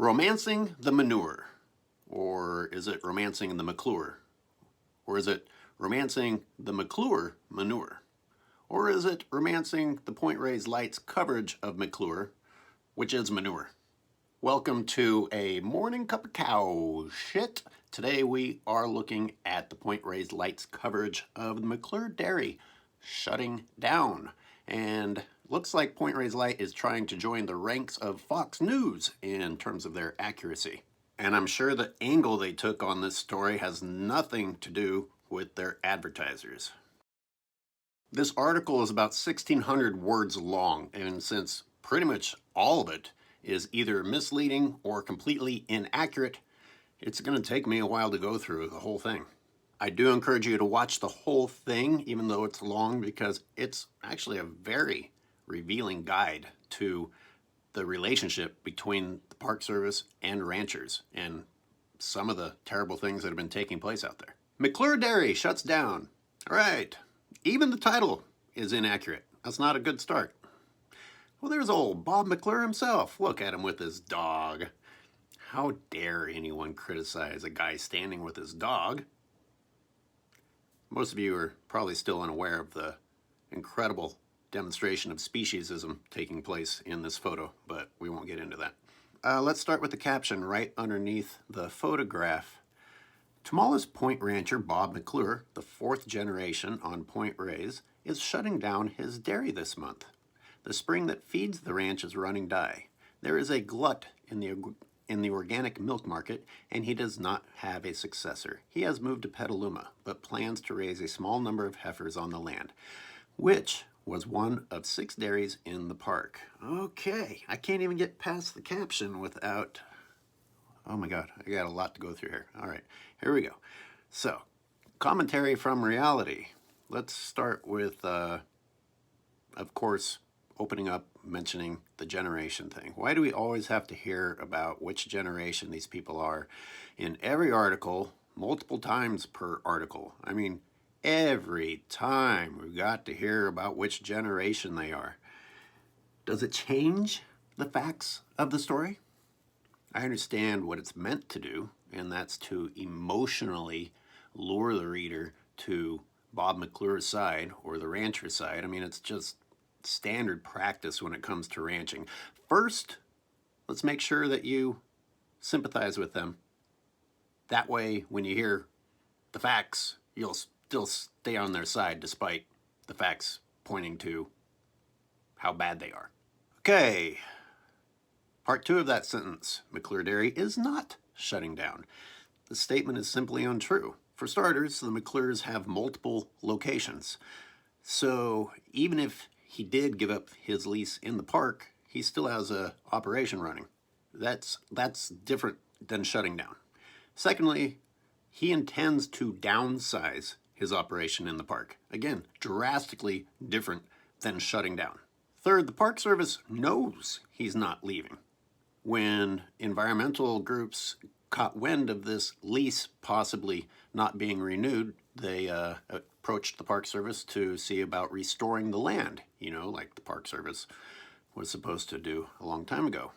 Romancing the Manure? Or is it romancing the McClure? Or is it romancing the McClure Manure? Or is it romancing the Point Reyes Light's coverage of McClure, which is Manure? Welcome to a morning cup of cow shit. Today we are looking at the Point Reyes Light's coverage of the McClure Dairy shutting down. And looks like Point Reyes Light is trying to join the ranks of Fox News in terms of their accuracy. And I'm sure the angle they took on this story has nothing to do with their advertisers. This article is about 1,600 words long, and since pretty much all of it is either misleading or completely inaccurate, it's going to take me a while to go through the whole thing. I do encourage you to watch the whole thing, even though it's long, because it's actually a very revealing guide to the relationship between the Park Service and ranchers and some of the terrible things that have been taking place out there. McClure Dairy shuts down. All right, even the title is inaccurate. That's not a good start. Well, there's old Bob McClure himself. Look at him with his dog. How dare anyone criticize a guy standing with his dog? Most of you are probably still unaware of the incredible demonstration of speciesism taking place in this photo, but we won't get into that. Let's start with the caption right underneath the photograph. Tamala's Point rancher Bob McClure, the fourth generation on Point Reyes, is shutting down his dairy this month. The spring that feeds the ranch is running dry. There is a glut in the organic milk market, and he does not have a successor. He has moved to Petaluma, but plans to raise a small number of heifers on the land, which was one of 6 dairies in the park. Okay, I can't even get past the caption without... Oh my God, I got a lot to go through here. All right, here we go. So, commentary from reality. Let's start with, of course, opening up, mentioning the generation thing. Why do we always have to hear about which generation these people are in every article, multiple times per article? I mean, every time we've got to hear about which generation they are. Does it change the facts of the story? I understand what it's meant to do, and that's to emotionally lure the reader to Bob McClure's side or the rancher's side. I mean, it's just standard practice when it comes to ranching. First, let's make sure that you sympathize with them. That way, when you hear the facts, you'll still stay on their side despite the facts pointing to how bad they are. Okay, part 2 of that sentence. McClure Dairy is not shutting down. The statement is simply untrue. For starters, the McClures have multiple locations. So even if he did give up his lease in the park, he still has an operation running. That's different than shutting down. Secondly, he intends to downsize his operation in the park. Again, drastically different than shutting down. Third, the Park Service knows he's not leaving. When environmental groups caught wind of this lease possibly not being renewed, they approached the Park Service to see about restoring the land, you know, like the Park Service was supposed to do a long time ago.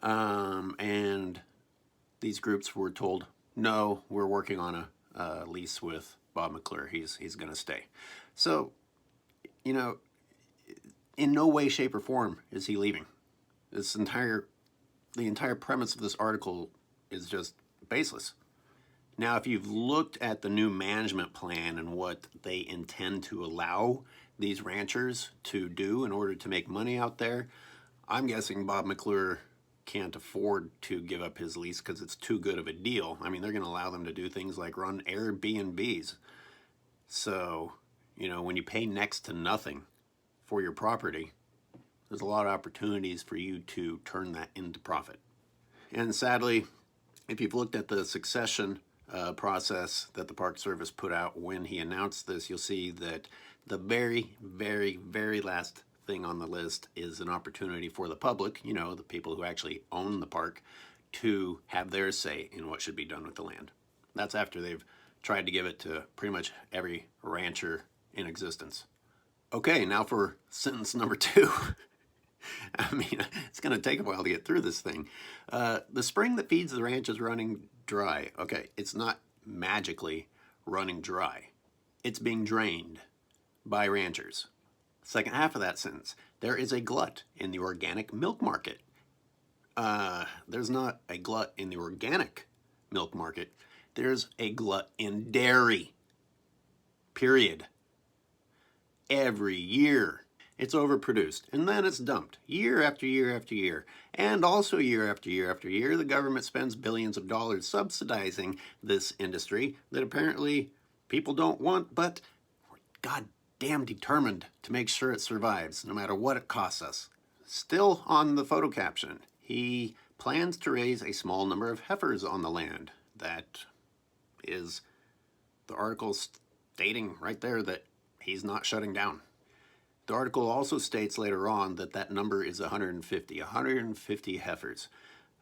And these groups were told, no, we're working on a lease with Bob McClure. He's going to stay. So, you know, in no way, shape, or form is he leaving. The entire premise of this article is just baseless. Now, if you've looked at the new management plan and what they intend to allow these ranchers to do in order to make money out there, I'm guessing Bob McClure can't afford to give up his lease because it's too good of a deal. I mean, they're going to allow them to do things like run Airbnbs. So, you know, when you pay next to nothing for your property, there's a lot of opportunities for you to turn that into profit. And sadly, if you've looked at the succession process that the Park Service put out when he announced this, you'll see that the very, very, very last thing on the list is an opportunity for the public, you know, the people who actually own the park, to have their say in what should be done with the land. That's after they've tried to give it to pretty much every rancher in existence. Okay, now for sentence number 2. I mean, it's going to take a while to get through this thing. The spring that feeds the ranch is running dry. Okay, it's not magically running dry. It's being drained by ranchers. Second half of that sentence. There is a glut in the organic milk market. There's not a glut in the organic milk market. There's a glut in dairy. Period. Every year. It's overproduced, and then it's dumped year after year after year. And also year after year after year, the government spends billions of dollars subsidizing this industry that apparently people don't want, but we're goddamn determined to make sure it survives, no matter what it costs us. Still on the photo caption, he plans to raise a small number of heifers on the land. That is the article stating right there that he's not shutting down. The article also states later on that that number is 150 heifers.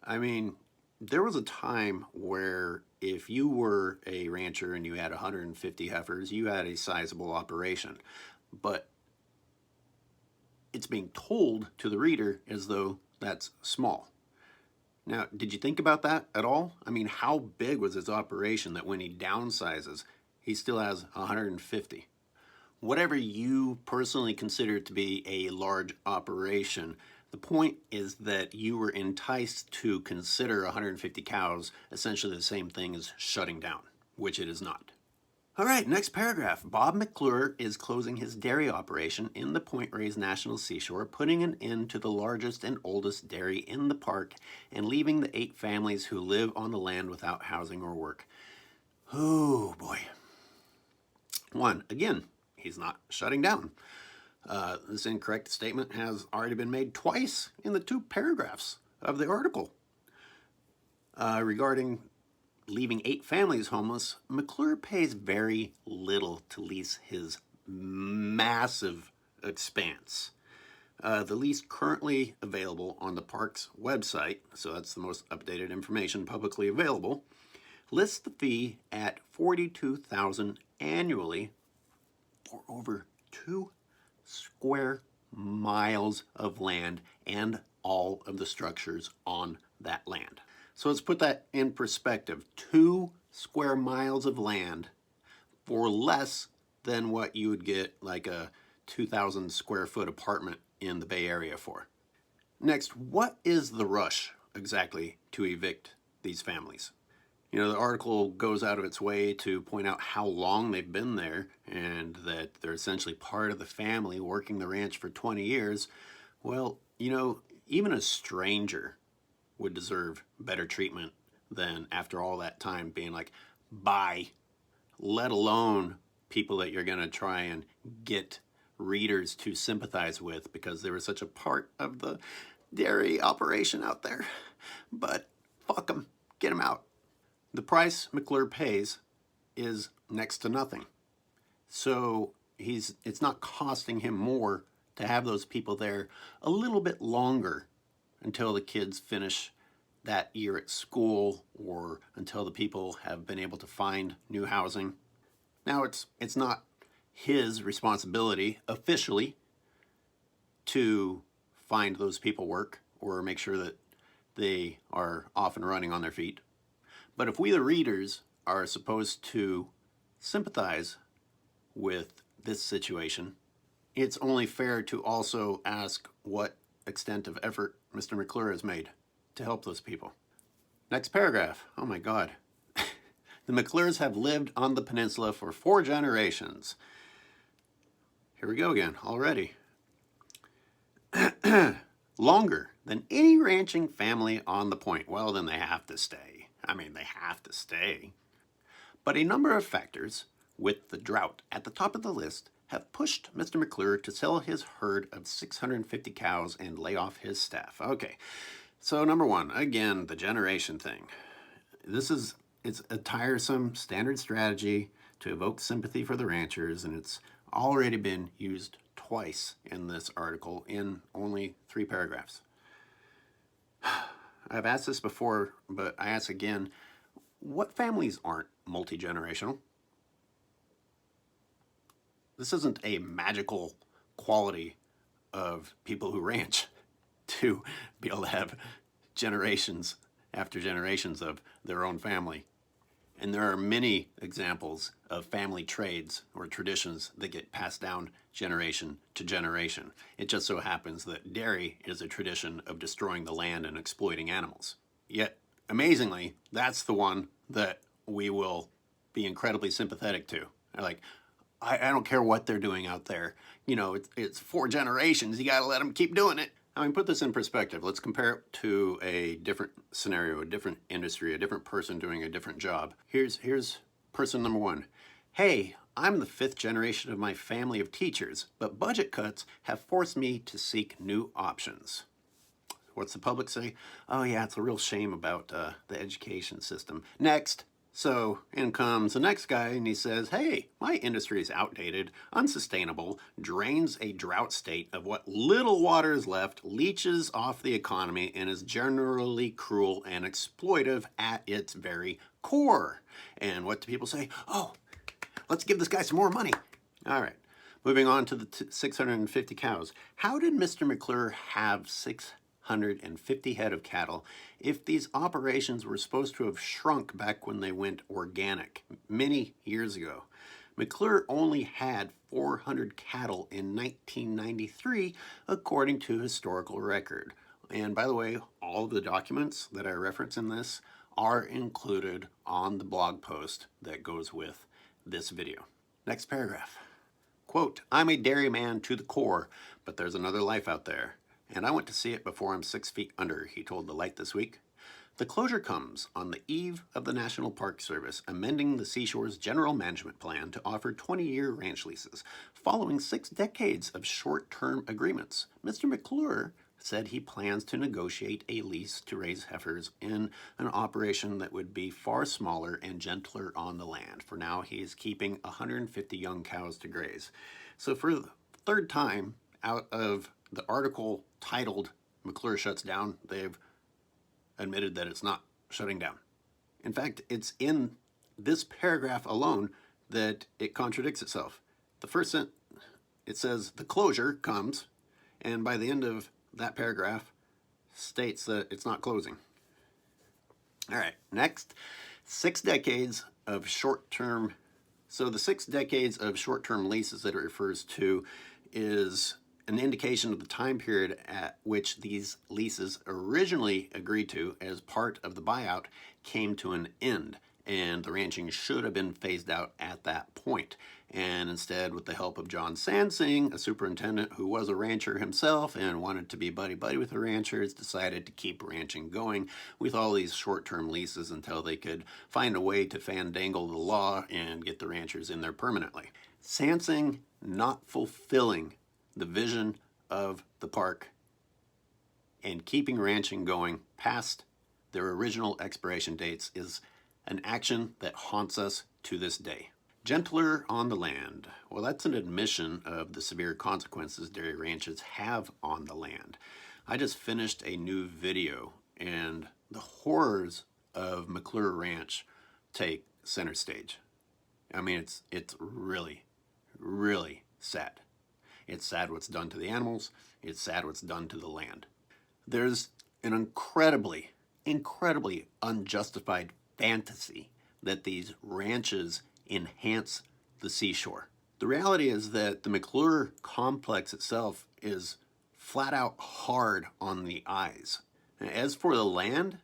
I mean, there was a time where if you were a rancher and you had 150 heifers, you had a sizable operation. But it's being told to the reader as though that's small. Now, did you think about that at all? I mean, how big was his operation that when he downsizes, he still has 150? Whatever you personally consider to be a large operation, the point is that you were enticed to consider 150 cows essentially the same thing as shutting down, which it is not. All right, next paragraph. Bob McClure is closing his dairy operation in the Point Reyes National Seashore, putting an end to the largest and oldest dairy in the park and leaving the 8 families who live on the land without housing or work. Oh, boy. 1, again, he's not shutting down. This incorrect statement has already been made twice in the 2 paragraphs of the article. Regarding leaving 8 families homeless, McClure pays very little to lease his massive expanse. The lease currently available on the park's website, so that's the most updated information publicly available, lists the fee at $42,000 annually for over 2 square miles of land and all of the structures on that land. So let's put that in perspective. 2 square miles of land for less than what you would get like a 2,000 square foot apartment in the Bay Area for. Next, what is the rush exactly to evict these families? You know, the article goes out of its way to point out how long they've been there and that they're essentially part of the family working the ranch for 20 years. Well, you know, even a stranger would deserve better treatment than after all that time being like, bye, let alone people that you're going to try and get readers to sympathize with because they were such a part of the dairy operation out there. But fuck them, get them out. The price McClure pays is next to nothing. So it's not costing him more to have those people there a little bit longer until the kids finish that year at school or until the people have been able to find new housing. Now, it's not his responsibility officially to find those people work or make sure that they are off and running on their feet. But if we, the readers, are supposed to sympathize with this situation, it's only fair to also ask what extent of effort Mr. McClure has made to help those people. Next paragraph. Oh my God. The McClures have lived on the peninsula for 4 generations. Here we go again already. Longer than any ranching family on the point. Well, then they have to stay. I mean, they have to stay. But a number of factors, with the drought at the top of the list, have pushed Mr. McClure to sell his herd of 650 cows and lay off his staff. Okay, so number 1, again, the generation thing. It's a tiresome standard strategy to evoke sympathy for the ranchers, and it's already been used twice in this article in only 3 paragraphs. I've asked this before, but I ask again, what families aren't multi-generational? This isn't a magical quality of people who ranch. to be able to have generations after generations of their own family. And there are many examples of family trades or traditions that get passed down generation to generation. It just so happens that dairy is a tradition of destroying the land and exploiting animals. Yet, amazingly, that's the one that we will be incredibly sympathetic to. Like, I don't care what they're doing out there. You know, it's 4 generations. You got to let them keep doing it. I mean, put this in perspective. Let's compare it to a different scenario, a different industry, a different person doing a different job. Here's person number 1. Hey, I'm the 5th generation of my family of teachers, but budget cuts have forced me to seek new options. What's the public say? Oh yeah, it's a real shame about the education system. Next. So in comes the next guy and he says, hey, my industry is outdated, unsustainable, drains a drought state of what little water is left, leaches off the economy, and is generally cruel and exploitive at its very core. And what do people say? Oh, let's give this guy some more money. All right, moving on to the 650 cows. How did Mr. McClure have 650 head of cattle if these operations were supposed to have shrunk back when they went organic many years ago? McClure only had 400 cattle in 1993 according to historical record. And by the way, all of the documents that I reference in this are included on the blog post that goes with this video. Next paragraph. Quote, I'm a dairyman to the core, but there's another life out there. And I went to see it before I'm 6 feet under, he told the Light this week. The closure comes on the eve of the National Park Service amending the Seashore's general management plan to offer 20-year ranch leases, following 6 decades of short-term agreements. Mr. McClure said he plans to negotiate a lease to raise heifers in an operation that would be far smaller and gentler on the land. For now, he is keeping 150 young cows to graze. So for the 3rd time out of the article titled McClure Shuts Down, they've admitted that it's not shutting down. In fact, it's in this paragraph alone that it contradicts itself. The first sentence, it says the closure comes, and by the end of that paragraph states that it's not closing. All right, next, 6 decades of short-term. So the 6 decades of short-term leases that it refers to is an indication of the time period at which these leases originally agreed to as part of the buyout came to an end, and the ranching should have been phased out at that point. And instead, with the help of John Sansing, a superintendent who was a rancher himself and wanted to be buddy-buddy with the ranchers, decided to keep ranching going with all these short-term leases until they could find a way to fandangle the law and get the ranchers in there permanently. Sansing not fulfilling the vision of the park and keeping ranching going past their original expiration dates is an action that haunts us to this day. Gentler on the land. Well, that's an admission of the severe consequences dairy ranches have on the land. I just finished a new video and the horrors of McClure Ranch take center stage. I mean, it's really, really sad. It's sad what's done to the animals. It's sad what's done to the land. There's an incredibly unjustified fantasy that these ranches enhance the seashore. The reality is that the McClure complex itself is flat out hard on the eyes. As for the land,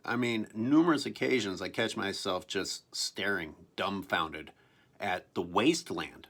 I mean, numerous occasions I catch myself just staring dumbfounded at the wasteland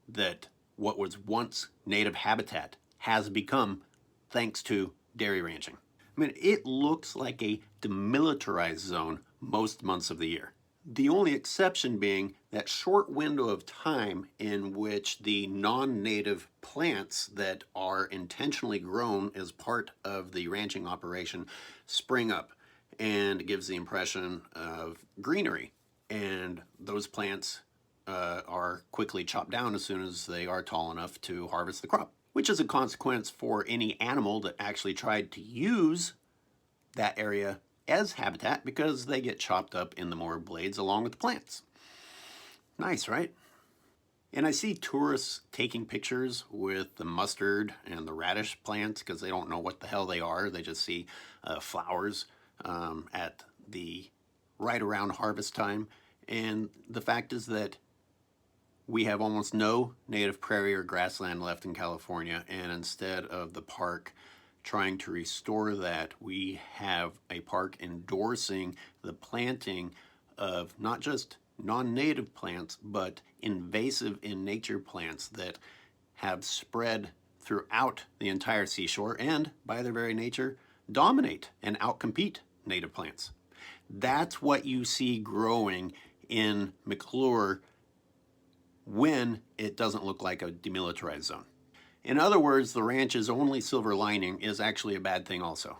that what was once native habitat has become thanks to dairy ranching. I mean, it looks like a demilitarized zone most months of the year. The only exception being that short window of time in which the non-native plants that are intentionally grown as part of the ranching operation spring up, and it gives the impression of greenery. And those plants are quickly chopped down as soon as they are tall enough to harvest the crop, which is a consequence for any animal that actually tried to use that area as habitat because they get chopped up in the mower blades along with the plants. Nice, right? And I see tourists taking pictures with the mustard and the radish plants because they don't know what the hell they are. They just see flowers at the right around harvest time. And the fact is that we have almost no native prairie or grassland left in California, and instead of the park trying to restore that, we have a park endorsing the planting of not just non-native plants, but invasive in nature plants that have spread throughout the entire seashore and, by their very nature, dominate and outcompete native plants. That's what you see growing in McClure when it doesn't look like a demilitarized zone. In other words, the ranch's only silver lining is actually a bad thing also.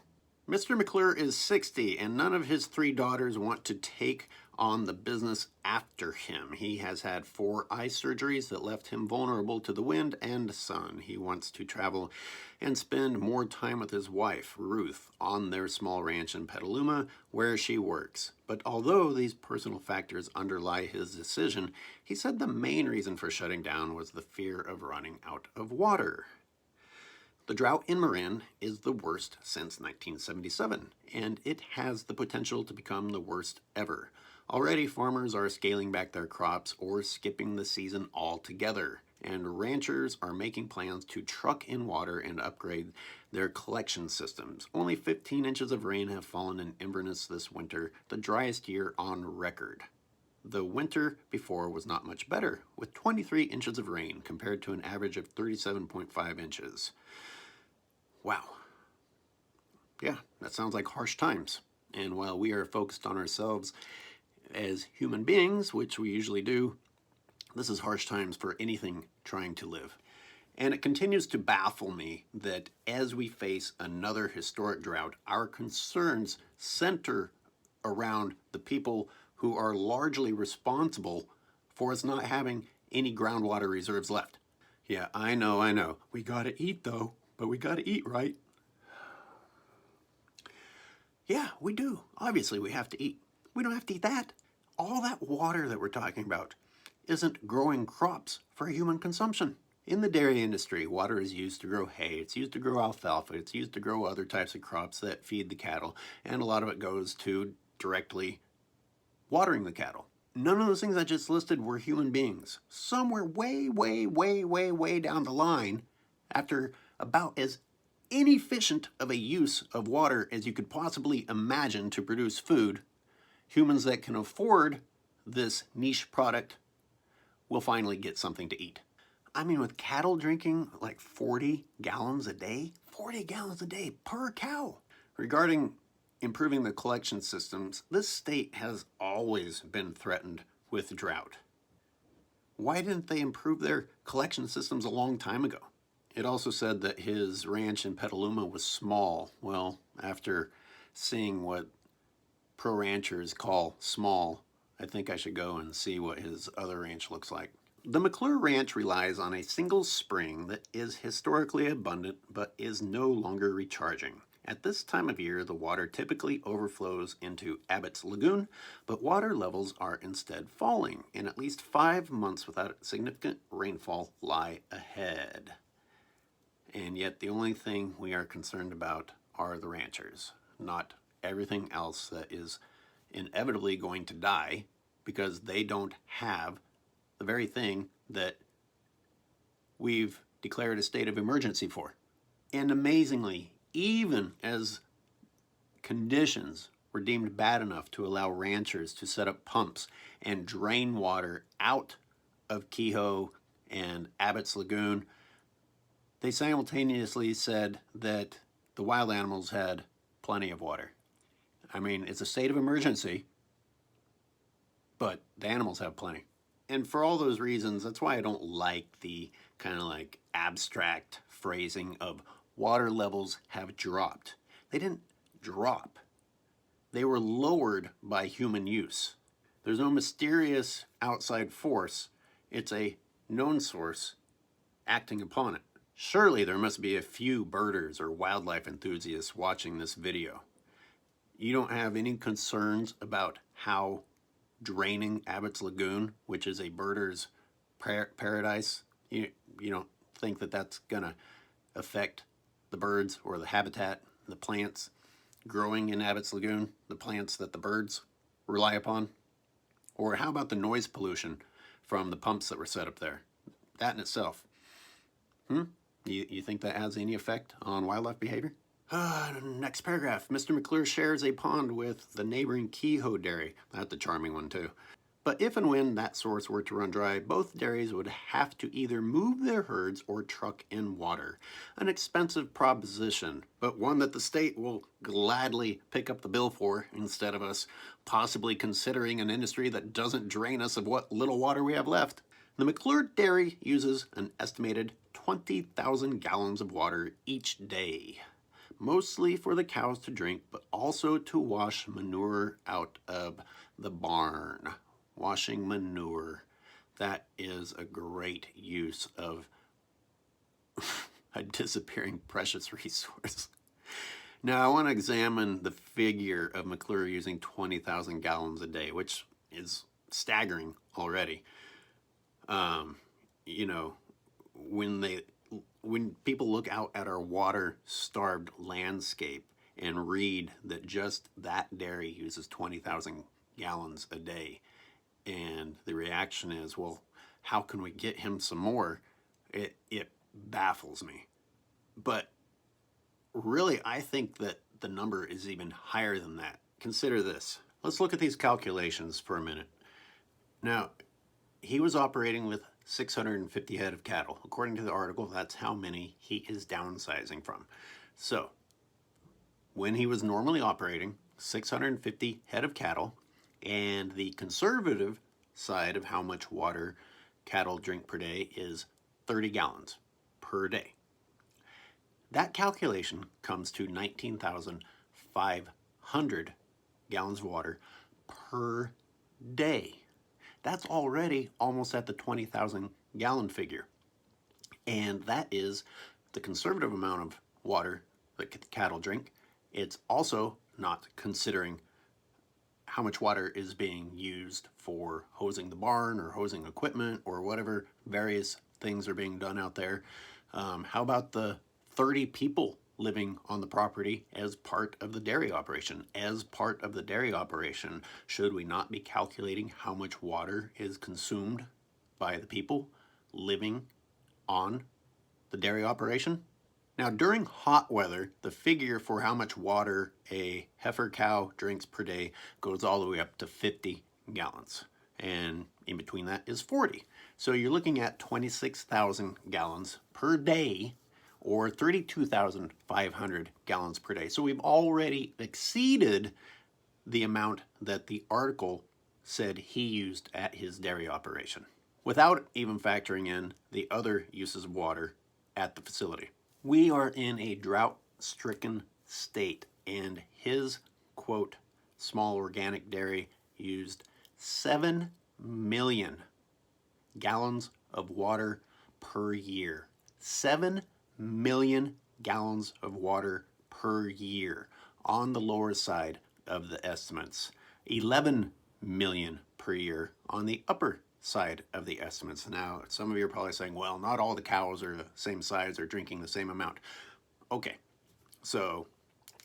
Mr. McClure is 60, and none of his 3 daughters want to take on the business after him. He has had 4 eye surgeries that left him vulnerable to the wind and sun. He wants to travel and spend more time with his wife, Ruth, on their small ranch in Petaluma, where she works. But although these personal factors underlie his decision, he said the main reason for shutting down was the fear of running out of water. The drought in Marin is the worst since 1977, and it has the potential to become the worst ever. Already, farmers are scaling back their crops or skipping the season altogether, and ranchers are making plans to truck in water and upgrade their collection systems. Only 15 inches of rain have fallen in Inverness this winter, the driest year on record. The winter before was not much better, with 23 inches of rain compared to an average of 37.5 inches. Wow. Yeah, that sounds like harsh times. And while we are focused on ourselves as human beings, which we usually do, this is harsh times for anything trying to live. And it continues to baffle me that as we face another historic drought, our concerns center around the people who are largely responsible for us not having any groundwater reserves left. Yeah, I know. We gotta eat though, but we gotta eat right. Yeah, we do. Obviously, we have to eat. We don't have to eat that. All that water that we're talking about isn't growing crops for human consumption. In the dairy industry, water is used to grow hay, it's used to grow alfalfa, it's used to grow other types of crops that feed the cattle, and a lot of it goes to directly watering the cattle. None of those things I just listed were human beings. Somewhere way down the line, after about as inefficient of a use of water as you could possibly imagine to produce food, humans that can afford this niche product will finally get something to eat. I mean, with cattle drinking like 40 gallons a day, 40 gallons a day per cow. Regarding improving the collection systems, this state has always been threatened with drought. Why didn't they improve their collection systems a long time ago? It also said that his ranch in Petaluma was small. Well, after seeing what pro ranchers call small, I think I should go and see what his other ranch looks like. The McClure Ranch relies on a single spring that is historically abundant but is no longer recharging. At this time of year, the water typically overflows into Abbott's Lagoon, but water levels are instead falling, and at least 5 months without significant rainfall lie ahead. And yet the only thing we are concerned about are the ranchers, not everything else that is inevitably going to die because they don't have the very thing that we've declared a state of emergency for. And amazingly, even as conditions were deemed bad enough to allow ranchers to set up pumps and drain water out of Kehoe and Abbott's Lagoon, they simultaneously said that the wild animals had plenty of water. I mean, it's a state of emergency, but the animals have plenty. And for all those reasons, that's why I don't like the kind of like abstract phrasing of water levels have dropped. They didn't drop. They were lowered by human use. There's no mysterious outside force. It's a known source acting upon it. Surely there must be a few birders or wildlife enthusiasts watching this video. You don't have any concerns about how draining Abbott's Lagoon, which is a birder's paradise. You don't think that that's going to affect the birds or the habitat, the plants growing in Abbott's Lagoon, the plants that the birds rely upon? Or how about the noise pollution from the pumps that were set up there? That in itself. You think that has any effect on wildlife behavior? Next paragraph. Mr. McClure shares a pond with the neighboring Kehoe Dairy. That's a charming one too. But if and when that source were to run dry, both dairies would have to either move their herds or truck in water. An expensive proposition, but one that the state will gladly pick up the bill for instead of us possibly considering an industry that doesn't drain us of what little water we have left. The McClure Dairy uses an estimated 20,000 gallons of water each day, mostly for the cows to drink, but also to wash manure out of the barn. Washing manure. That is a great use of a disappearing precious resource. Now I want to examine the figure of McClure using 20,000 gallons a day, which is staggering already. You know, when people look out at our water-starved landscape and read that just that dairy uses 20,000 gallons a day, and the reaction is, well, how can we get him some more? It baffles me. But really, I think that the number is even higher than that. Consider this. Let's look at these calculations for a minute. Now, he was operating with 650 head of cattle. According to the article, that's how many he is downsizing from. So, when he was normally operating 650 head of cattle, and the conservative side of how much water cattle drink per day is 30 gallons per day. That calculation comes to 19,500 gallons of water per day. That's already almost at the 20,000 gallon figure. And that is the conservative amount of water that the cattle drink. It's also not considering how much water is being used for hosing the barn or hosing equipment or whatever various things are being done out there. How about the 30 people living on the property as part of the dairy operation? As part of the dairy operation, should we not be calculating how much water is consumed by the people living on the dairy operation? Now, during hot weather, the figure for how much water a heifer cow drinks per day goes all the way up to 50 gallons. And in between that is 40. So you're looking at 26,000 gallons per day, or 32,500 gallons per day. So we've already exceeded the amount that the article said he used at his dairy operation, without even factoring in the other uses of water at the facility. We are in a drought-stricken state, and his, quote, small organic dairy used 7 million gallons of water per year. 7 million gallons of water per year on the lower side of the estimates. 11 million per year on the upper side of the estimates. Now, some of you are probably saying, well, not all the cows are the same size or drinking the same amount. Okay, so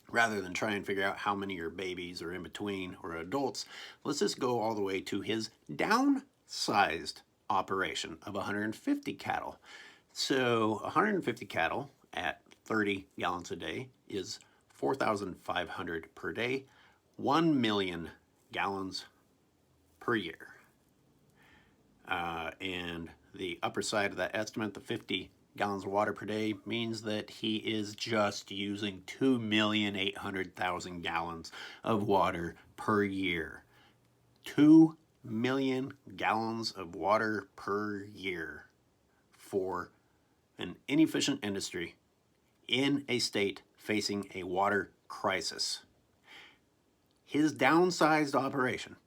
rather than try and figure out how many are babies or in between or adults, let's just go all the way to his downsized operation of 150 cattle. So 150 cattle at 30 gallons a day is 4,500 per day, 1 million gallons per year. And the upper side of that estimate, the 50 gallons of water per day, means that he is just using 2,800,000 gallons of water per year. 2 million gallons of water per year for an inefficient industry in a state facing a water crisis. His downsized operation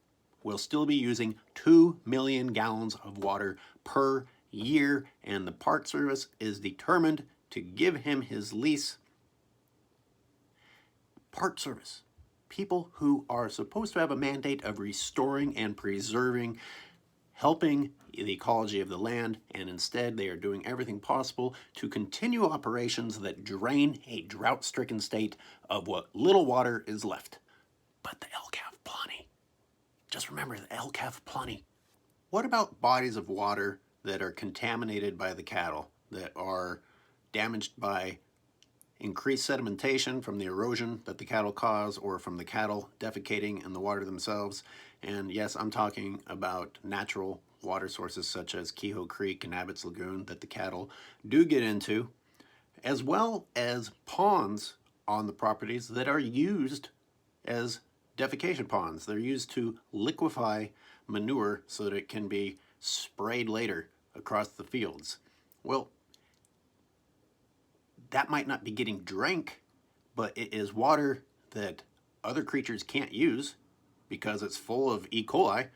will still be using 2 million gallons of water per year, and the Park Service is determined to give him his lease. Park Service, people who are supposed to have a mandate of restoring and preserving helping the ecology of the land, and instead they are doing everything possible to continue operations that drain a drought-stricken state of what little water is left. But the elk have plenty. Just remember, the elk have plenty. What about bodies of water that are contaminated by the cattle, that are damaged by increased sedimentation from the erosion that the cattle cause, or from the cattle defecating in the water themselves? And yes, I'm talking about natural water sources such as Kehoe Creek and Abbott's Lagoon that the cattle do get into, as well as ponds on the properties that are used as defecation ponds. They're used to liquefy manure so that it can be sprayed later across the fields. Well, that might not be getting drank, but it is water that other creatures can't use because it's full of E. coli,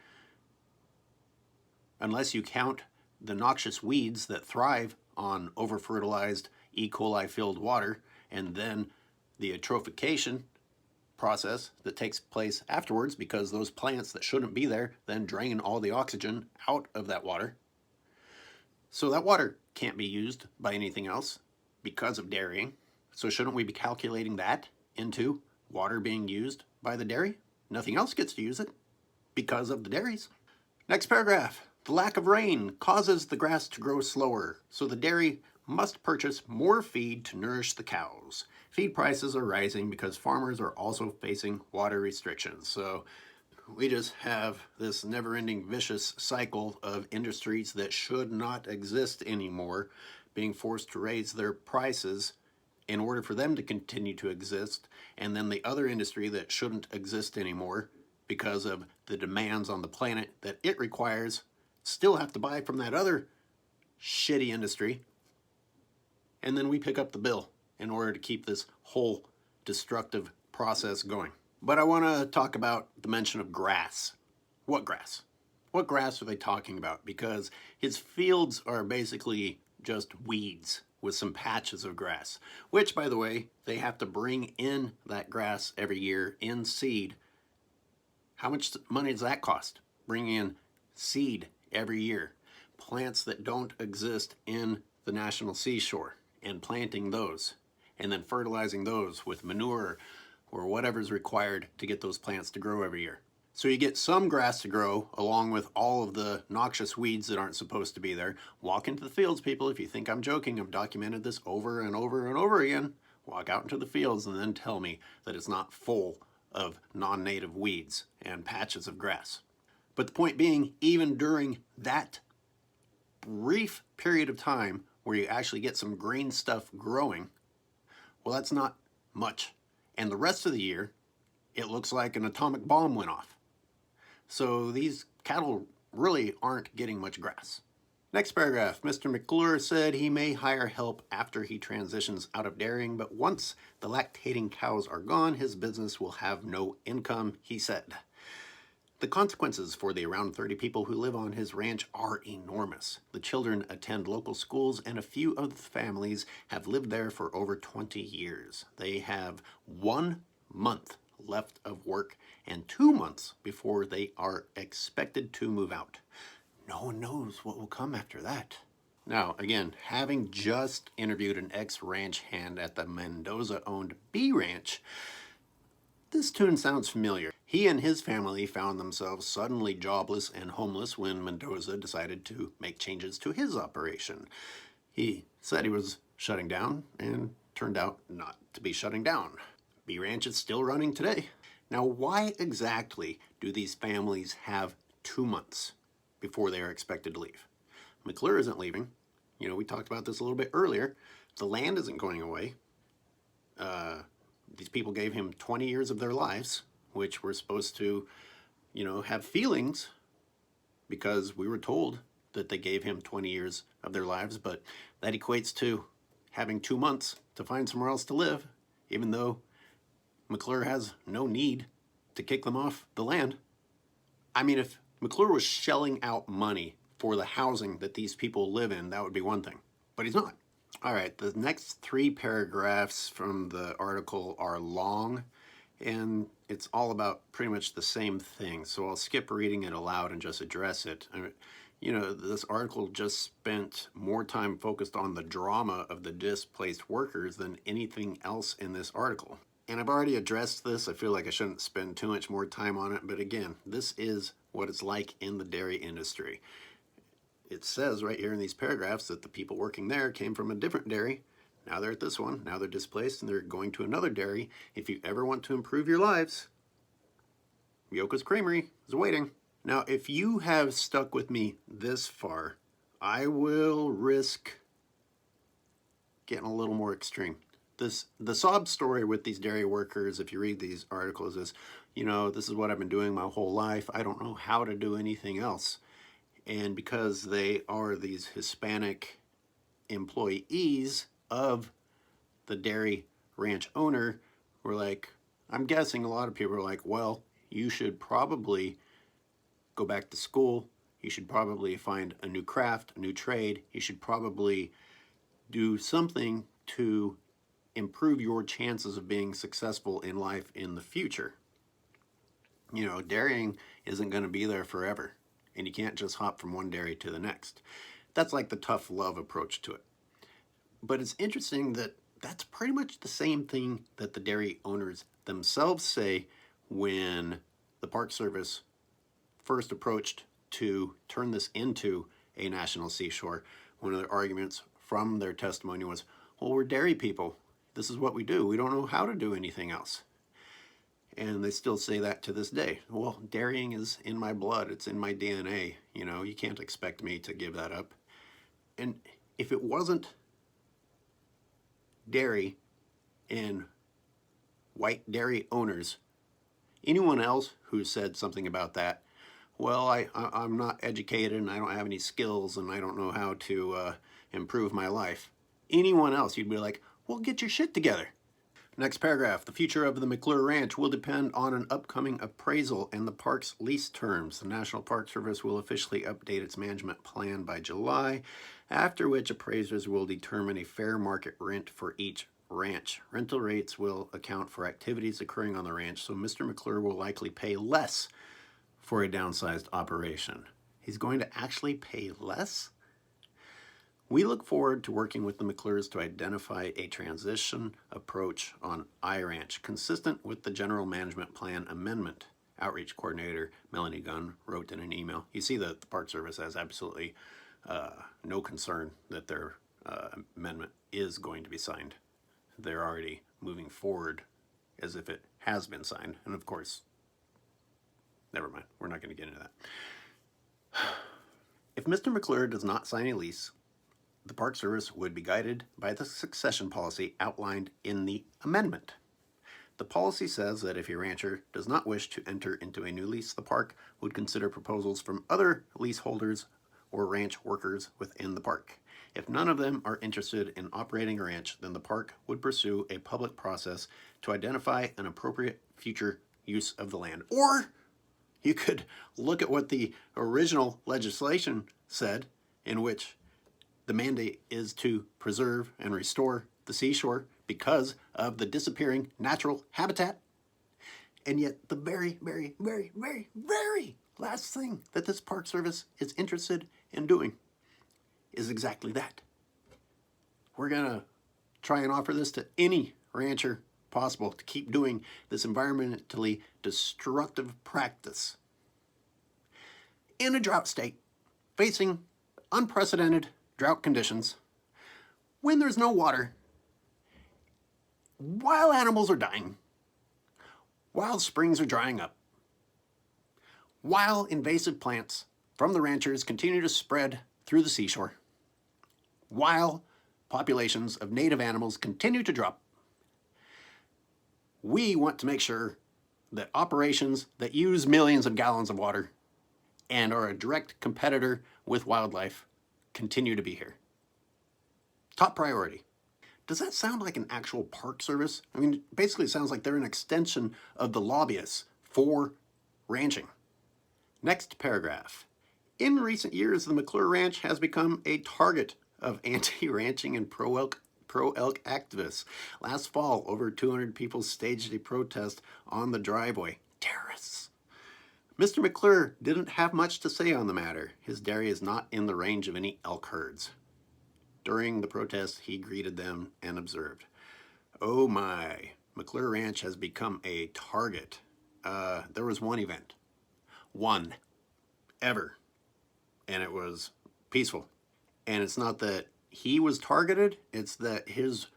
unless you count the noxious weeds that thrive on over-fertilized E. coli-filled water, and then the eutrophication process that takes place afterwards, because those plants that shouldn't be there then drain all the oxygen out of that water. So that water can't be used by anything else because of dairying. So shouldn't we be calculating that into water being used by the dairy? Nothing else gets to use it because of the dairies. Next paragraph. The lack of rain causes the grass to grow slower, so the dairy must purchase more feed to nourish the cows. Feed prices are rising because farmers are also facing water restrictions. So we just have this never-ending vicious cycle of industries that should not exist anymore being forced to raise their prices in order for them to continue to exist, and then the other industry that shouldn't exist anymore because of the demands on the planet that it requires still have to buy from that other shitty industry, and then we pick up the bill in order to keep this whole destructive process going. But I want to talk about the mention of grass. What grass? What grass are they talking about? Because his fields are basically just weeds with some patches of grass, which, by the way, they have to bring in that grass every year in seed. How much money does that cost? Bringing in seed every year. Plants that don't exist in the National Seashore, and planting those, and then fertilizing those with manure or whatever's required to get those plants to grow every year. So you get some grass to grow along with all of the noxious weeds that aren't supposed to be there. Walk into the fields, people. If you think I'm joking, I've documented this over and over and over again. Walk out into the fields and then tell me that it's not full of non-native weeds and patches of grass. But the point being, even during that brief period of time where you actually get some green stuff growing, well, that's not much. And the rest of the year, it looks like an atomic bomb went off. So these cattle really aren't getting much grass. Next paragraph. Mr. McClure said he may hire help after he transitions out of dairying, but once the lactating cows are gone, his business will have no income, he said. The consequences for the around 30 people who live on his ranch are enormous. The children attend local schools, and a few of the families have lived there for over 20 years. They have 1 month left of work and 2 months before they are expected to move out. No one knows what will come after that. Now, again, having just interviewed an ex-ranch hand at the Mendoza-owned B Ranch, this tune sounds familiar. He and his family found themselves suddenly jobless and homeless when Mendoza decided to make changes to his operation. He said he was shutting down and turned out not to be shutting down. B Ranch is still running today. Now, why exactly do these families have 2 months before they are expected to leave? McClure isn't leaving. You know, we talked about this a little bit earlier. The land isn't going away. These people gave him 20 years of their lives, which we're supposed to, have feelings, because we were told that they gave him 20 years of their lives, but that equates to having 2 months to find somewhere else to live, even though McClure has no need to kick them off the land. I mean, if McClure was shelling out money for the housing that these people live in, that would be one thing, but he's not. All right, the next 3 paragraphs from the article are long, and it's all about pretty much the same thing. So I'll skip reading it aloud and just address it. You know, this article just spent more time focused on the drama of the displaced workers than anything else in this article. And I've already addressed this. I feel like I shouldn't spend too much more time on it. But again, this is what it's like in the dairy industry. It says right here in these paragraphs that the people working there came from a different dairy. Now they're at this one. Now they're displaced and they're going to another dairy. If you ever want to improve your lives, Yoko's Creamery is waiting. Now, if you have stuck with me this far, I will risk getting a little more extreme. The sob story with these dairy workers, if you read these articles, is, you know, this is what I've been doing my whole life. I don't know how to do anything else. And because they are these Hispanic employees of the dairy ranch owner, we're like, I'm guessing a lot of people are like, well, you should probably go back to school. You should probably find a new craft, a new trade. You should probably do something to improve your chances of being successful in life in the future. You know, dairying isn't going to be there forever, and you can't just hop from one dairy to the next. That's like the tough love approach to it. But it's interesting that that's pretty much the same thing that the dairy owners themselves say when the Park Service first approached to turn this into a national seashore. One of their arguments from their testimony was, well, we're dairy people. This is what we do. We don't know how to do anything else. And they still say that to this day. Well, dairying is in my blood. It's in my DNA. You know, you can't expect me to give that up. And if it wasn't dairy and white dairy owners, anyone else who said something about that, well, I'm not educated and I don't have any skills and I don't know how to improve my life. Anyone else, you'd be like, well, get your shit together. Next paragraph, the future of the McClure Ranch will depend on an upcoming appraisal and the park's lease terms. The National Park Service will officially update its management plan by July, after which appraisers will determine a fair market rent for each ranch. Rental rates will account for activities occurring on the ranch, so Mr. McClure will likely pay less for a downsized operation. He's going to actually pay less? We look forward to working with the McClures to identify a transition approach on iRanch, consistent with the General Management Plan Amendment. Outreach Coordinator Melanie Gunn wrote in an email. You see that the Park Service has absolutely no concern that their amendment is going to be signed. They're already moving forward as if it has been signed. And of course, never mind. We're not going to get into that. If Mr. McClure does not sign a lease, the Park Service would be guided by the succession policy outlined in the amendment. The policy says that if a rancher does not wish to enter into a new lease, the park would consider proposals from other leaseholders or ranch workers within the park. If none of them are interested in operating a ranch, then the park would pursue a public process to identify an appropriate future use of the land. Or you could look at what the original legislation said, in which the mandate is to preserve and restore the seashore because of the disappearing natural habitat. And yet the very, very, very, very, very last thing that this Park Service is interested in doing is exactly that. We're going to try and offer this to any rancher possible to keep doing this environmentally destructive practice in a drought state, facing unprecedented drought conditions, when there's no water, while animals are dying, while springs are drying up, while invasive plants from the ranchers continue to spread through the seashore, while populations of native animals continue to drop. We want to make sure that operations that use millions of gallons of water and are a direct competitor with wildlife continue to be here. Top priority. Does that sound like an actual Park Service? I mean, basically it sounds like they're an extension of the lobbyists for ranching. Next paragraph. In recent years, the McClure Ranch has become a target of anti-ranching and pro-elk activists. Last fall, over 200 people staged a protest on the driveway. Terrorists. Mr. McClure didn't have much to say on the matter. His dairy is not in the range of any elk herds. During the protest, he greeted them and observed, "Oh my, McClure Ranch has become a target. There was one event. One. Ever. And it was peaceful. And it's not that he was targeted, it's that his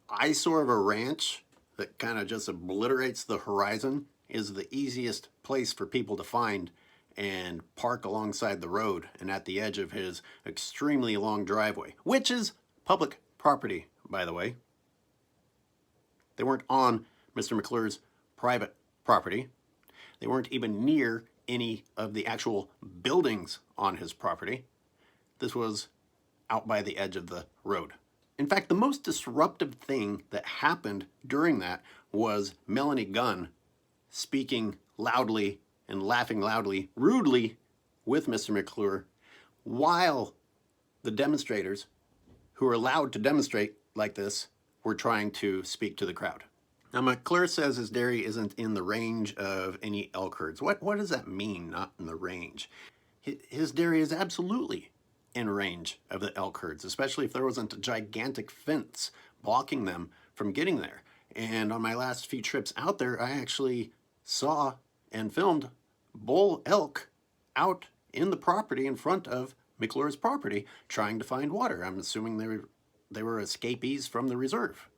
eyesore of a ranch that kind of just obliterates the horizon is the easiest place for people to find and park alongside the road and at the edge of his extremely long driveway, which is public property, by the way. They weren't on Mr. McClure's private property. They weren't even near any of the actual buildings on his property. This was out by the edge of the road. In fact, the most disruptive thing that happened during that was Melanie Gunn speaking loudly and laughing loudly, rudely with Mr. McClure, while the demonstrators, who are allowed to demonstrate like this, were trying to speak to the crowd. Now, McClure says his dairy isn't in the range of any elk herds. What does that mean, not in the range? His dairy is absolutely in range of the elk herds, especially if there wasn't a gigantic fence blocking them from getting there. And on my last few trips out there, I actually saw and filmed bull elk out in the property in front of McClure's property trying to find water. I'm assuming they were escapees from the reserve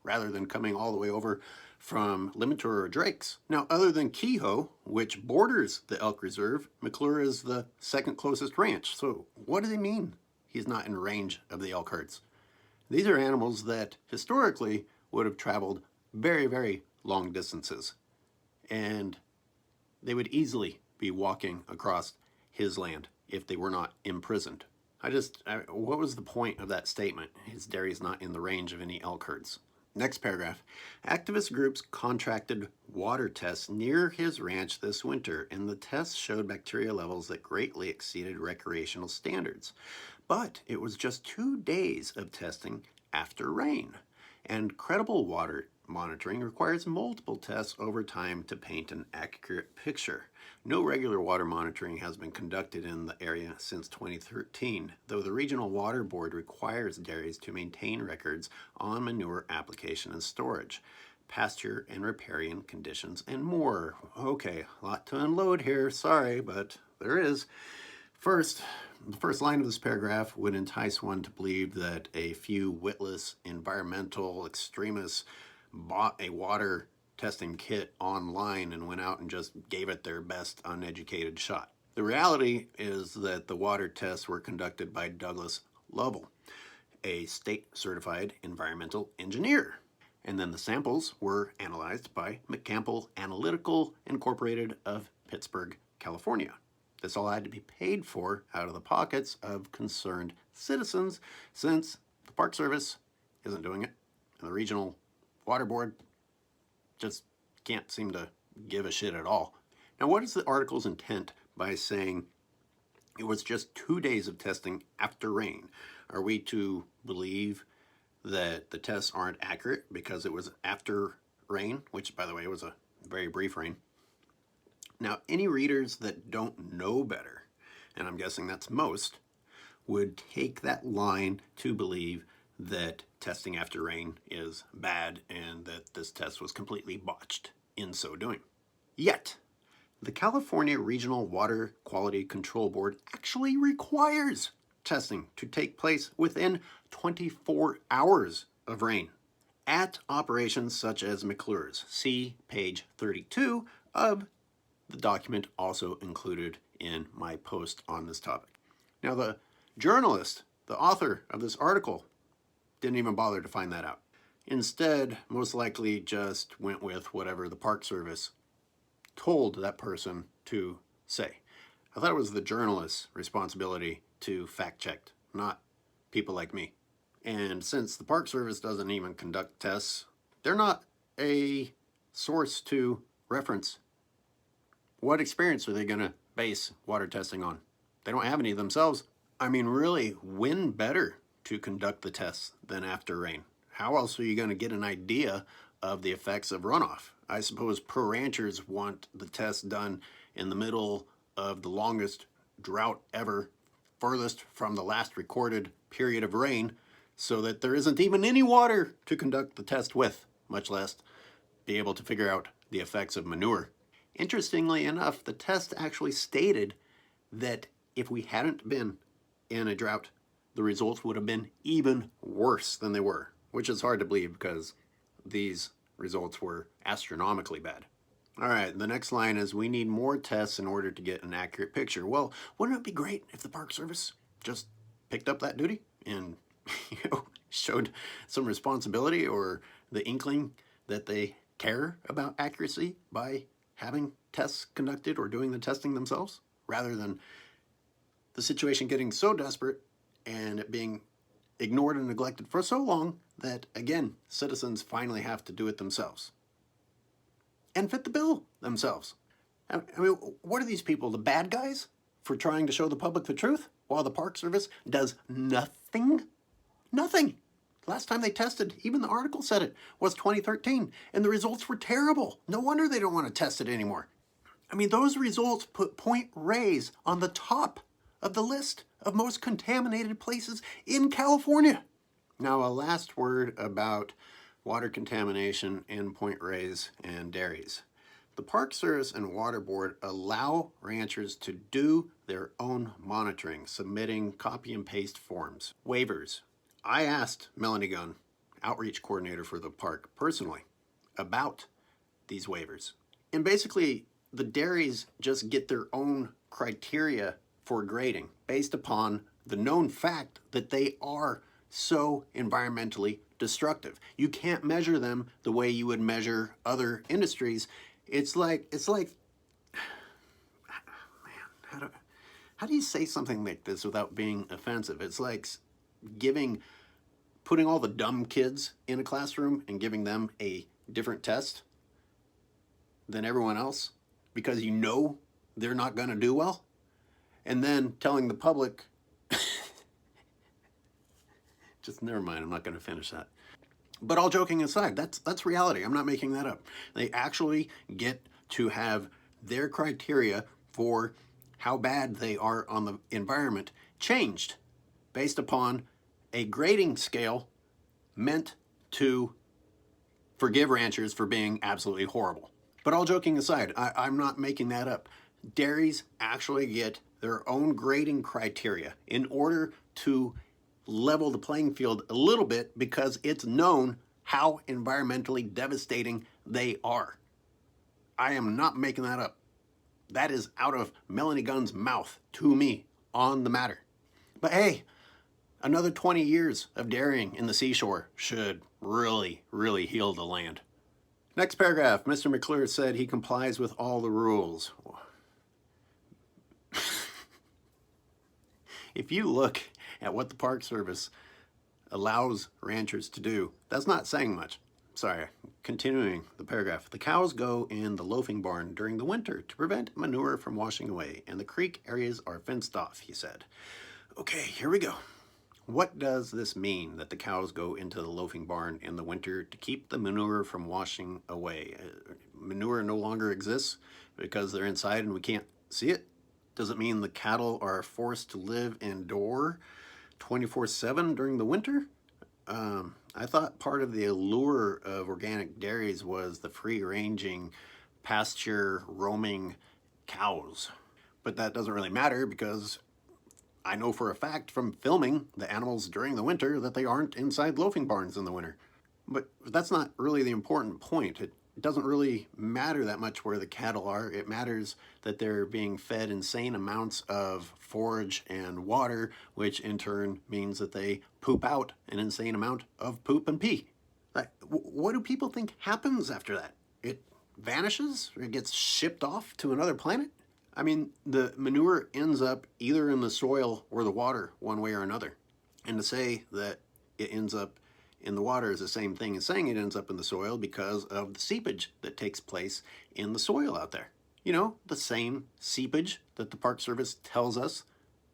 rather than coming all the way over from Limiter or Drake's. Now, other than Kehoe, which borders the elk reserve, McClure is the second closest ranch. So what does he mean he's not in range of the elk herds? These are animals that historically would have traveled very, very long distances, and they would easily be walking across his land if they were not imprisoned. What was the point of that statement? His dairy is not in the range of any elk herds. Next paragraph. Activist groups contracted water tests near his ranch this winter, and the tests showed bacteria levels that greatly exceeded recreational standards. But it was just 2 days of testing after rain, and credible water monitoring requires multiple tests over time to paint an accurate picture. No regular water monitoring has been conducted in the area since 2013, though the Regional Water Board requires dairies to maintain records on manure application and storage, pasture and riparian conditions, and more. Okay, a lot to unload here, sorry, but there is. First, the first line of this paragraph would entice one to believe that a few witless environmental extremists bought a water testing kit online and went out and just gave it their best uneducated shot. The reality is that the water tests were conducted by Douglas Lovell, a state-certified environmental engineer. And then the samples were analyzed by McCampbell Analytical Incorporated of Pittsburgh, California. This all had to be paid for out of the pockets of concerned citizens, since the Park Service isn't doing it, and the Regional Water Board just can't seem to give a shit at all. Now, what is the article's intent by saying it was just 2 days of testing after rain? Are we to believe that the tests aren't accurate because it was after rain, which, by the way, was a very brief rain? Now, any readers that don't know better, and I'm guessing that's most, would take that line to believe that testing after rain is bad and that this test was completely botched in so doing. Yet, the California Regional Water Quality Control Board actually requires testing to take place within 24 hours of rain at operations such as McClure's. See page 32 of the document also included in my post on this topic. Now, the journalist, the author of this article, didn't even bother to find that out. Instead, most likely just went with whatever the Park Service told that person to say. I thought it was the journalist's responsibility to fact check, not people like me. And since the Park Service doesn't even conduct tests, they're not a source to reference. What experience are they going to base water testing on? They don't have any themselves. I mean, really, when better to conduct the tests than after rain. How else are you going to get an idea of the effects of runoff? I suppose pro ranchers want the tests done in the middle of the longest drought ever, furthest from the last recorded period of rain, so that there isn't even any water to conduct the test with, much less be able to figure out the effects of manure. Interestingly enough, the test actually stated that if we hadn't been in a drought, the results would have been even worse than they were, which is hard to believe because these results were astronomically bad. All right, the next line is, we need more tests in order to get an accurate picture. Well, wouldn't it be great if the Park Service just picked up that duty and showed some responsibility or the inkling that they care about accuracy by having tests conducted or doing the testing themselves, rather than the situation getting so desperate and it being ignored and neglected for so long that, again, citizens finally have to do it themselves and fit the bill themselves. I mean, what are these people, the bad guys, for trying to show the public the truth while the Park Service does nothing? Nothing. Last time they tested, even the article said it, was 2013, and the results were terrible. No wonder they don't want to test it anymore. I mean, those results put Point Reyes on the top of the list of most contaminated places in California. Now, a last word about water contamination in Point Reyes and dairies. The Park Service and Water Board allow ranchers to do their own monitoring, submitting copy and paste forms, waivers. I asked Melanie Gunn, outreach coordinator for the park, personally about these waivers. And basically, the dairies just get their own criteria for grading based upon the known fact that they are so environmentally destructive. You can't measure them the way you would measure other industries. It's like, man, how do you say something like this without being offensive? It's like putting all the dumb kids in a classroom and giving them a different test than everyone else because you know they're not going to do well, and then telling the public, just never mind, I'm not going to finish that. But all joking aside, that's reality. I'm not making that up. They actually get to have their criteria for how bad they are on the environment changed based upon a grading scale meant to forgive ranchers for being absolutely horrible. But all joking aside, I'm not making that up. Dairies actually get their own grading criteria in order to level the playing field a little bit because it's known how environmentally devastating they are. I am not making that up. That is out of Melanie Gunn's mouth to me on the matter. But hey, another 20 years of dairying in the seashore should really, really heal the land. Next paragraph, Mr. McClure said he complies with all the rules. If you look at what the Park Service allows ranchers to do, that's not saying much. Sorry, continuing the paragraph. The cows go in the loafing barn during the winter to prevent manure from washing away, and the creek areas are fenced off, he said. Okay, here we go. What does this mean, that the cows go into the loafing barn in the winter to keep the manure from washing away? Manure no longer exists because they're inside and we can't see it? Does it mean the cattle are forced to live indoor 24/7 during the winter? I thought part of the allure of organic dairies was the free-ranging, pasture roaming cows. But that doesn't really matter because I know for a fact from filming the animals during the winter that they aren't inside loafing barns in the winter. But that's not really the important point. It doesn't really matter that much where the cattle are. It matters that they're being fed insane amounts of forage and water, which in turn means that they poop out an insane amount of poop and pee. Like, what do people think happens after that? It vanishes? Or it gets shipped off to another planet? I mean, the manure ends up either in the soil or the water, one way or another. And to say that it ends up in the water is the same thing as saying it ends up in the soil because of the seepage that takes place in the soil out there. You know, the same seepage that the Park Service tells us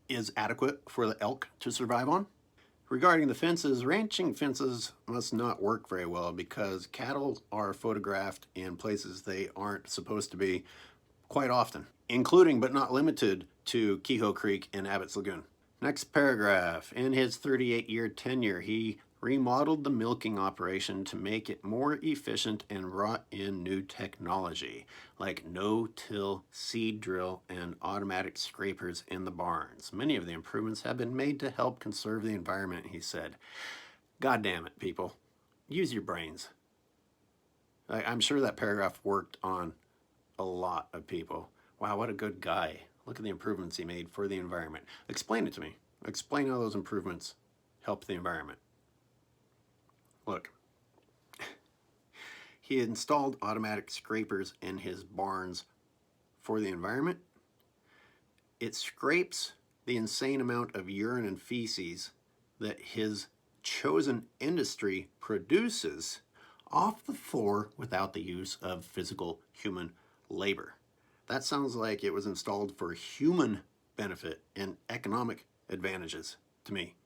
is adequate for the elk to survive on. Regarding the fences, ranching fences must not work very well because cattle are photographed in places they aren't supposed to be quite often, including but not limited to Kehoe Creek and Abbott's Lagoon. Next paragraph. In his 38-year tenure, he remodeled the milking operation to make it more efficient and brought in new technology, like no-till seed drill and automatic scrapers in the barns. Many of the improvements have been made to help conserve the environment, he said. God damn it, people. Use your brains. I'm sure that paragraph worked on a lot of people. Wow, what a good guy. Look at the improvements he made for the environment. Explain it to me. Explain how those improvements help the environment. Look, he installed automatic scrapers in his barns for the environment. It scrapes the insane amount of urine and feces that his chosen industry produces off the floor without the use of physical human labor. That sounds like it was installed for human benefit and economic advantages to me.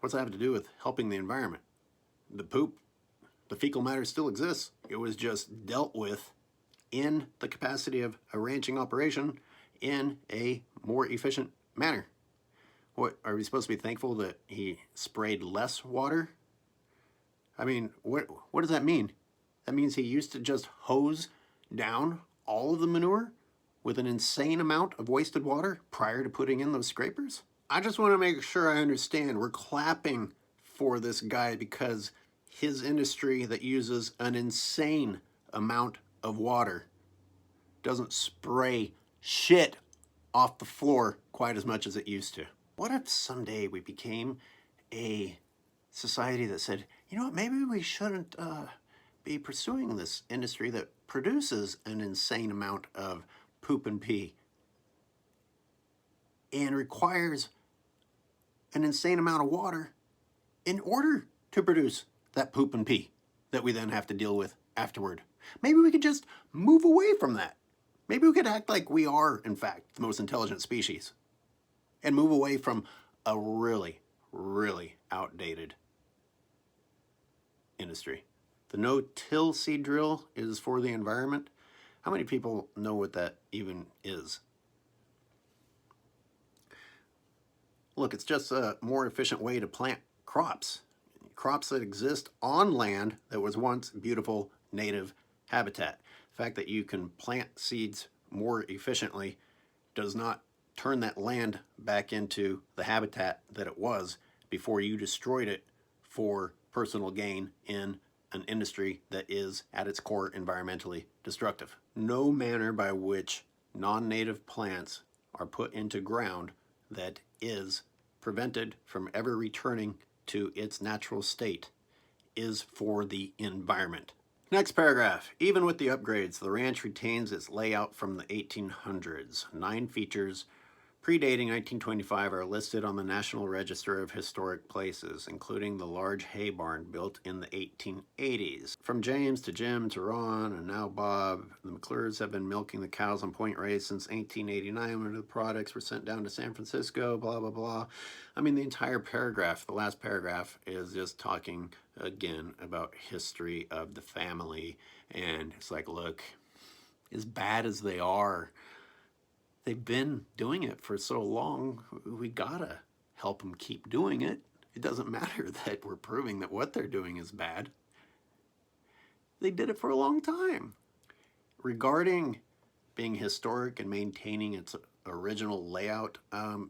What's that have to do with helping the environment? The poop, the fecal matter still exists. It was just dealt with in the capacity of a ranching operation in a more efficient manner. What, are we supposed to be thankful that he sprayed less water? I mean, what does that mean? That means he used to just hose down all of the manure with an insane amount of wasted water prior to putting in those scrapers? I just want to make sure I understand. We're clapping for this guy because his industry that uses an insane amount of water doesn't spray shit off the floor quite as much as it used to. What if someday we became a society that said, you know what, maybe we shouldn't be pursuing this industry that produces an insane amount of poop and pee and requires an insane amount of water in order to produce that poop and pee that we then have to deal with afterward. Maybe we could just move away from that. Maybe we could act like we are, in fact, the most intelligent species and move away from a really, really outdated industry. The no-till seed drill is for the environment. How many people know what that even is? Look, it's just a more efficient way to plant crops. Crops that exist on land that was once beautiful native habitat. The fact that you can plant seeds more efficiently does not turn that land back into the habitat that it was before you destroyed it for personal gain in an industry that is at its core environmentally destructive. No manner by which non-native plants are put into ground that is prevented from ever returning to its natural state is for the environment. Next paragraph. Even with the upgrades, the ranch retains its layout from the 1800s. 9 features predating 1925 are listed on the National Register of Historic Places, including the large hay barn built in the 1880s. From James to Jim to Ron and now Bob, the McClures have been milking the cows on Point Reyes since 1889 when the products were sent down to San Francisco, blah, blah, blah. I mean, the entire paragraph, the last paragraph, is just talking again about history of the family. And it's like, look, as bad as they are, they've been doing it for so long, we gotta help them keep doing it. It doesn't matter that we're proving that what they're doing is bad. They did it for a long time. Regarding being historic and maintaining its original layout,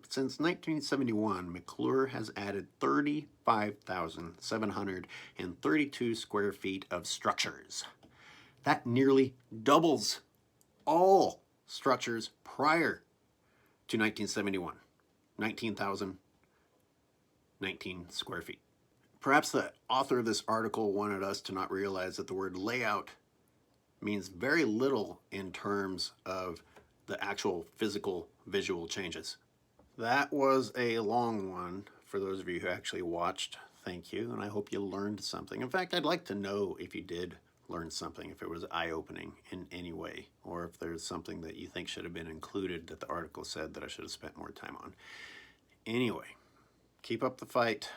since 1971, McClure has added 35,732 square feet of structures. That nearly doubles all structures prior to 1971, 19,019 square feet. Perhaps the author of this article wanted us to not realize that the word layout means very little in terms of the actual physical visual changes. That was a long one for those of you who actually watched. Thank you, and I hope you learned something. In fact, I'd like to know if you did learn something, if it was eye-opening in any way, or if there's something that you think should have been included that the article said that I should have spent more time on. Anyway, Keep up the fight.